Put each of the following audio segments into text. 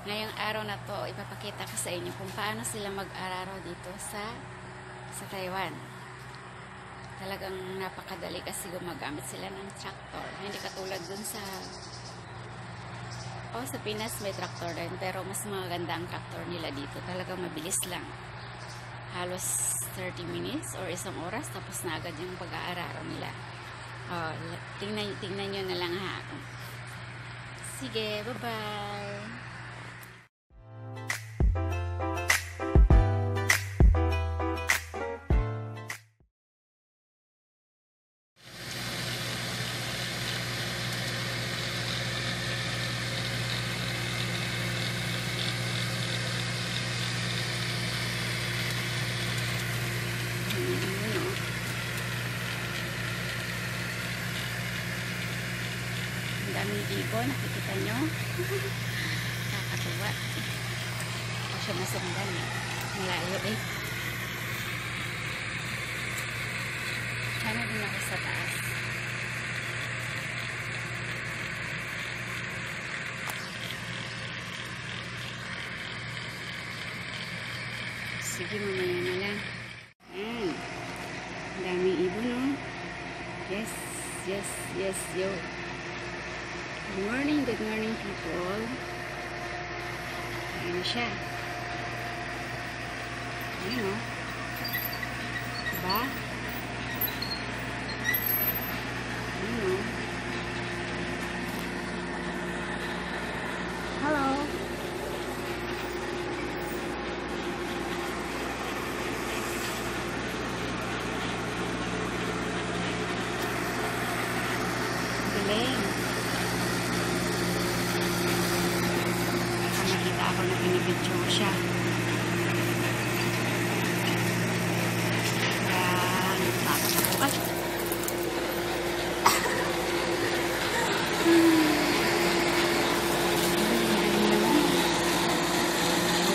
Ngayong araw na to, ipapakita ko sa inyo kung paano sila mag-araro dito sa Taiwan. Talagang napakadali kasi gumagamit sila ng tractor. Hindi katulad dun sa Pinas may tractor din, pero mas maganda ang tractor nila dito. Talagang mabilis lang. Halos 30 minutes or isang oras, tapos na agad yung pag-aararo nila. Tingnan nyo na lang ha. Sige, bye-bye! Daming ibon, nakikita nyo? Nakakatuwa. O siya masundan eh. Malayo eh. Sana din ako sa taas. Sige, mamaya na lang. Daming ibon oh. Yes, yes, yes, yo. Good morning people. Ayan siya. Ayan o. Diba? Ayan o. Hello. Galing. Ako na binibidyo ko siya. Yan. Ay!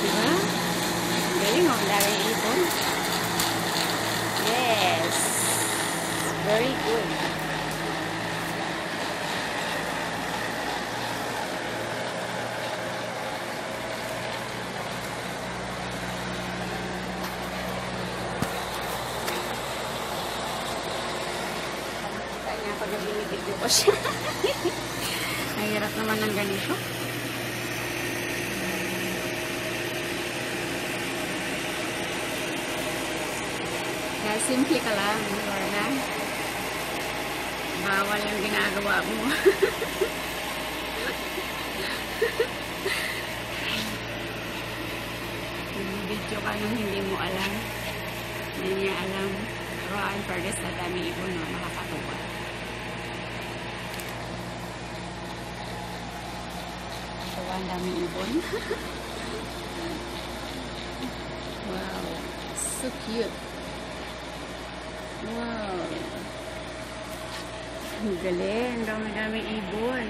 Diba? Galing o. Daming ibon. Yes. Very good. Pag binibigyo ko siya. Mahirap naman ng ganito. Kaya simple ka lang, Lorna. Bawal yung ginagawa mo. Binibigyo ka nung hindi mo alam. Hindi niya alam. Roan Perdes na dami ibon, no? Nakakatuwa. Ang daming ibon. Wow. So cute. Wow. Ang galing. Daming ibon.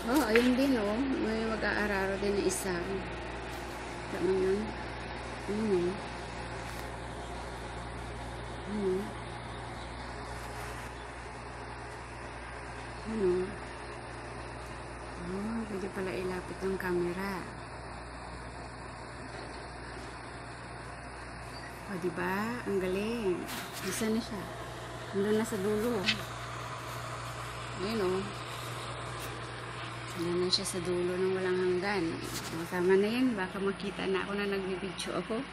Oh, ayun din oh. May mag-aararo din na isa. Tama yun. Ayun oh. Pwede pala ilapit ng camera. O, diba? Ang galing. Isa na siya. Nandun na sa dulo. Ayun o. Nandun na siya sa dulo ng walang hanggan. O, tama na yan. Baka makita na ako na nagbibidyo ako.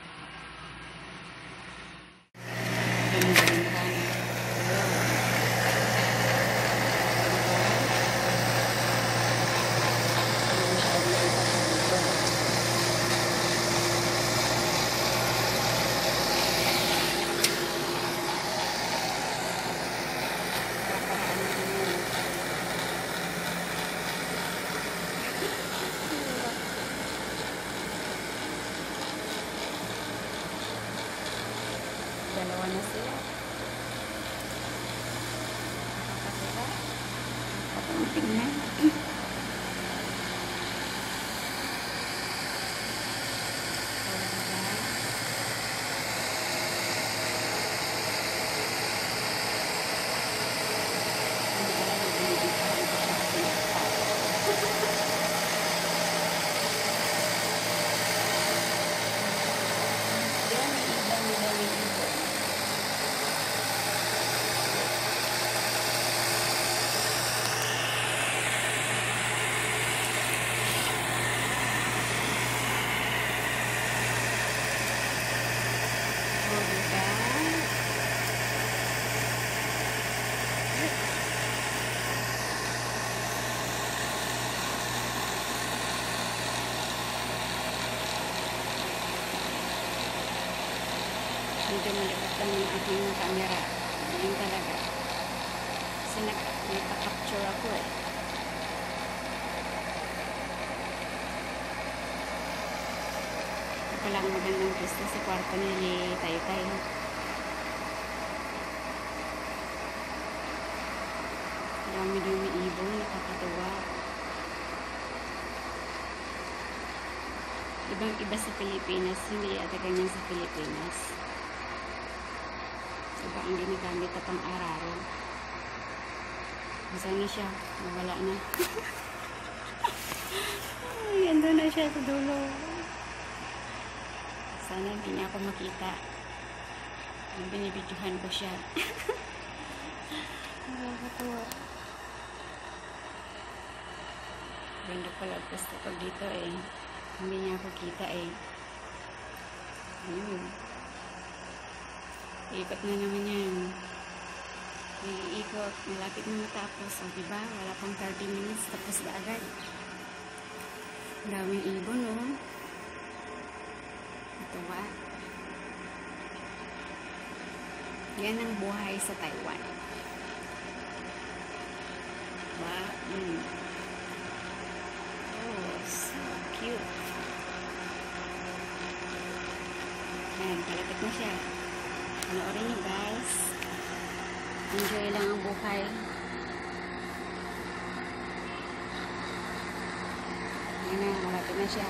Dalawa na sila. Tingnan. medyo malipat lang yung aking camera. Yun talaga. Kasi nagpa-capture ako eh. Ito pala ang magandang pwesto sa kwarto ni Tay-Tay. Dami-dami ibon, nakakatuwa. Ibang-iba sa Pilipinas, hindi ata ganyan sa Pilipinas. Iba ang ginagamit na pang-araro. Saan na siya? Nawala na. Ay, andun na siya sa dulo. Sana hindi niya ako makita. Binibidyohan ko siya. Nakakatuwa. Ganda pala gusto ko dito eh. Hindi niya ako kita eh. Ayun. Ikot na naman yan. Iikot. Malapit na matapos. O diba? Wala pang 30 minutes. Tapos na agad. Daming ibon oh. Ito ba? Yan ang buhay sa Taiwan. Wow. Oh, so cute. Ayan, kalapit na siya. Panoorin niyo guys. Enjoy lang ang buhay. Ayan na, malapit na siya.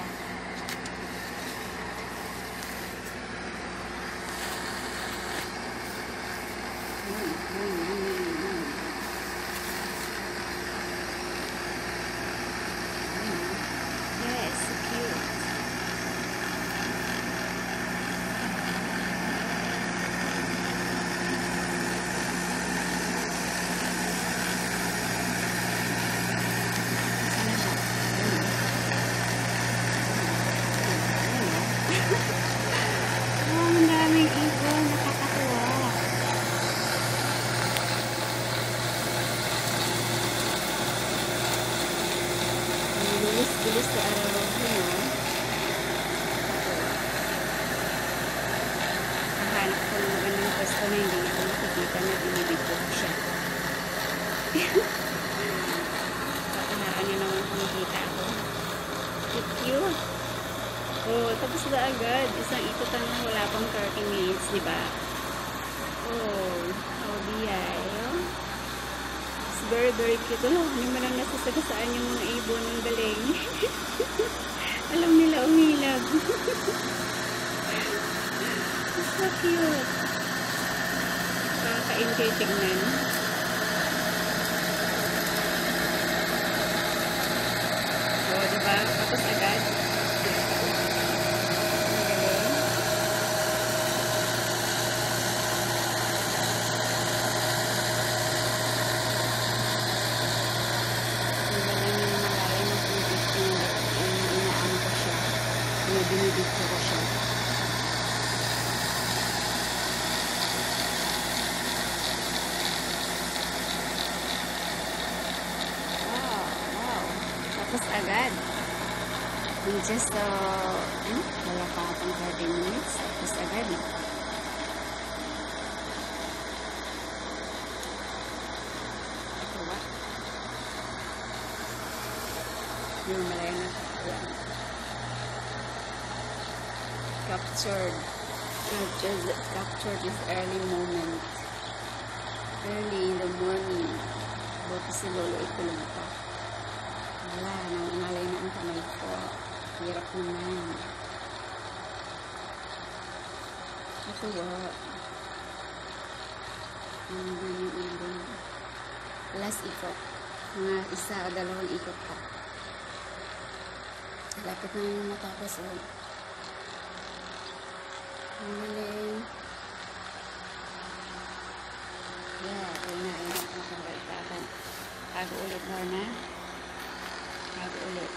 Yes, so cute. Ang daming ibon, nakakatuwa. Bilis-bilis sa araw mo. Nahanap ko ng magandang pwesto na hindi ako makikita na binibidyo ko siya. Patahaan niyo naman kung makita ako. Cute. Oh, tapos na agad. Isang ikot na wala pang 30 minutes, di ba? Oh, biyay. It's very, very cute. Oh, hindi mo lang nasasagasaan yung mga ibon ng galing. Alam nila umilag. It's so cute. Nakaka-enjoy tignan. Oh, di ba? Tapos agad. Binibidyo ko siya. Wow. Tapos agad. In just, wala pa atang 30 minutes. Tapos agad. Ito ba? Yung malaya na yan. Captured this early moment. Early in the morning. Buti si Lolo ikulong pa. Wala, nang umalay na ang kamay ko. Hirap naman. Ito ba? Ang ganyan ibon. Last ikot. Mga isa o dalawang ikot pa. Lapit na yung matapos o. Ang galing. Yeah, ayun na nakabalitaan. Bago ulit na. Bago ulit.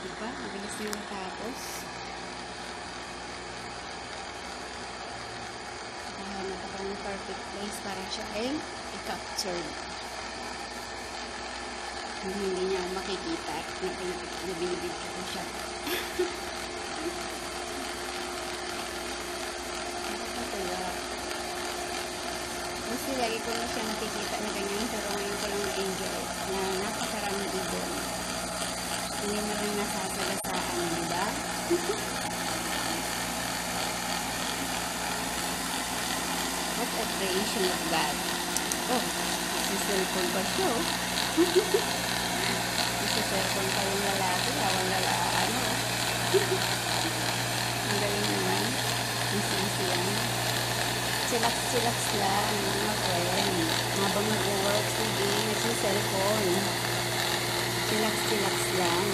Diba? Mabilis na natapos. Hanap ako ng perfect place para siya ay i-capture. Hindi niya makikita na binibidyo ko siya. Kasi lagi ko na siya nakikita na ganyan, pero ngayon ko lang na-enjoy na napakaraming ibon. Hindi mo lang nasasagasaan, di ba? What a creation of God. Oh, si cellphone pa siya, oh. Si cellphone pa yung lalaki, awang ano. Ang galing naman. Easy yan. Chillax lang, mga friend. Habang nag-work, sige, nagsi-cellphone. Chillax lang.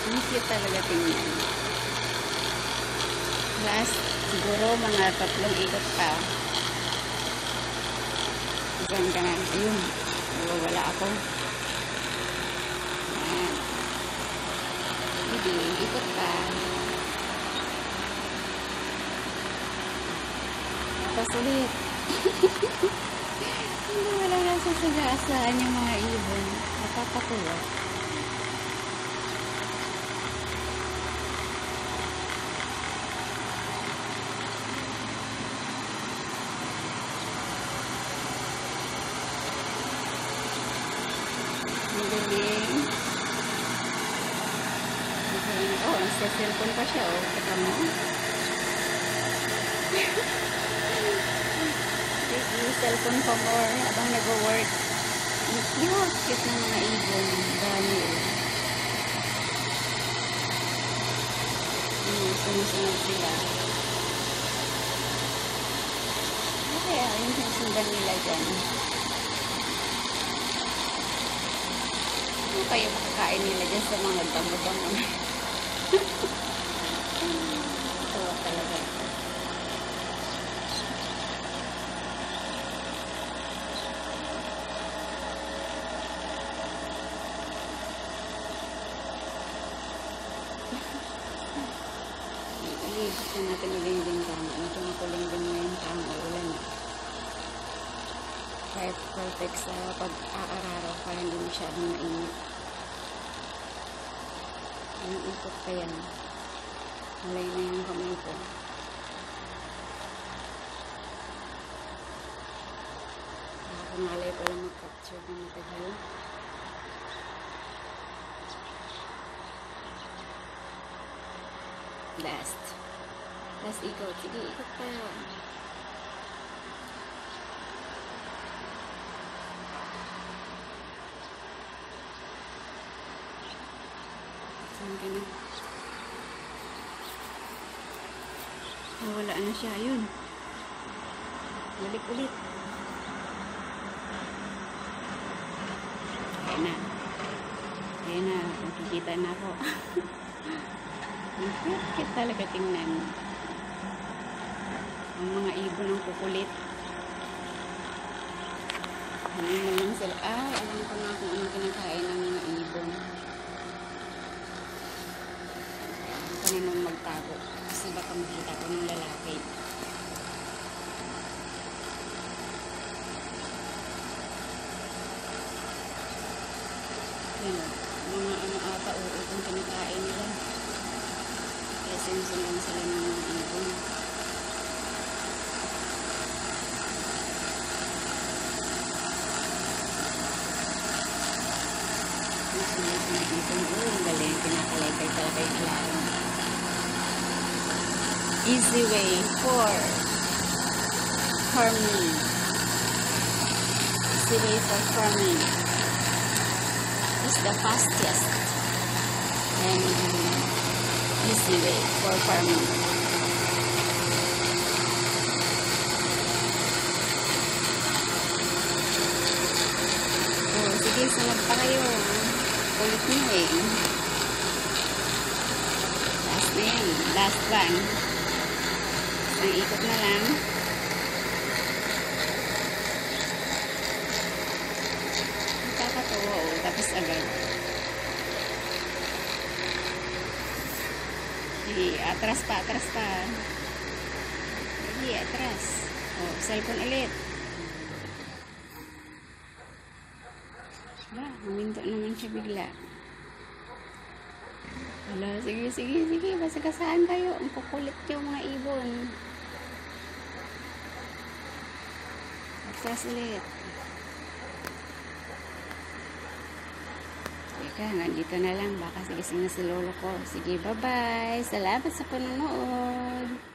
Ang cute talaga tingnan. Last, siguro mga 3 ikot pa. Diyan ka na. Ayun. Wala ako. Ayan. Hindi, ikot pa. Tapos ulit. Hindi wala nasasagasaan yung mga ibon. Napapatuwa. Magaling. Oh, nasa-cellphone pa siya, oh. Kita mo. Cellphone pa more habang nag-work. Cute ng mga ibon. Dami, oh. Sumusunod sila. Kaya, yung sundan nila dyan. Ano kayo makakain nila dyan sa mga damo-damo? Ito talaga. Gusto natin ulingin kamo. Medyo makulingin mo yung kamo. Ulan. Kahit perfect sa pag-aararo para hindi masyadong mainit. Yung ikot pa yan. Malay na yung kamay ko. Nakakangalay pala mag-capture ng matagal. Last ikot. Sige, ikot pa. Saan ka na? Wala na siya. Ayun. Balik ulit. Ayan na. Ayan na. Makikita na ako. Ang cute talaga tingnan. Ang mga ibon ang kukulit. Ano lang sila. Alam ko nga kung anong kinakain ng mga ibon. Ang kananong magtago. Kasi baka makita ko ng lalaki. Yan o. Mga ano ata o kung kinakain nila. Kaya sinusundan sila ng mga ibon. Ang galing, pinakalay-kalay lang. Easy way for farming. Easy way for farming is the fastest and easy way for farming. Oh, sige, sunod pa kayo. Ulit nyo eh. Last na yan. Last one. Isang ikot na lang. Nakakatawa oh. Tapos agad. Sige, atras pa. Sige, atras. Oh, cellphone ulit. Ba, huminto naman siya bigla. Wala, sige, sige, sige. Masagasaan kayo. Ang kukulit yung mga ibon. Atras ulit. Teka, nandito na lang. Baka sigising na si lolo ko. Sige, bye-bye. Salamat sa panonood.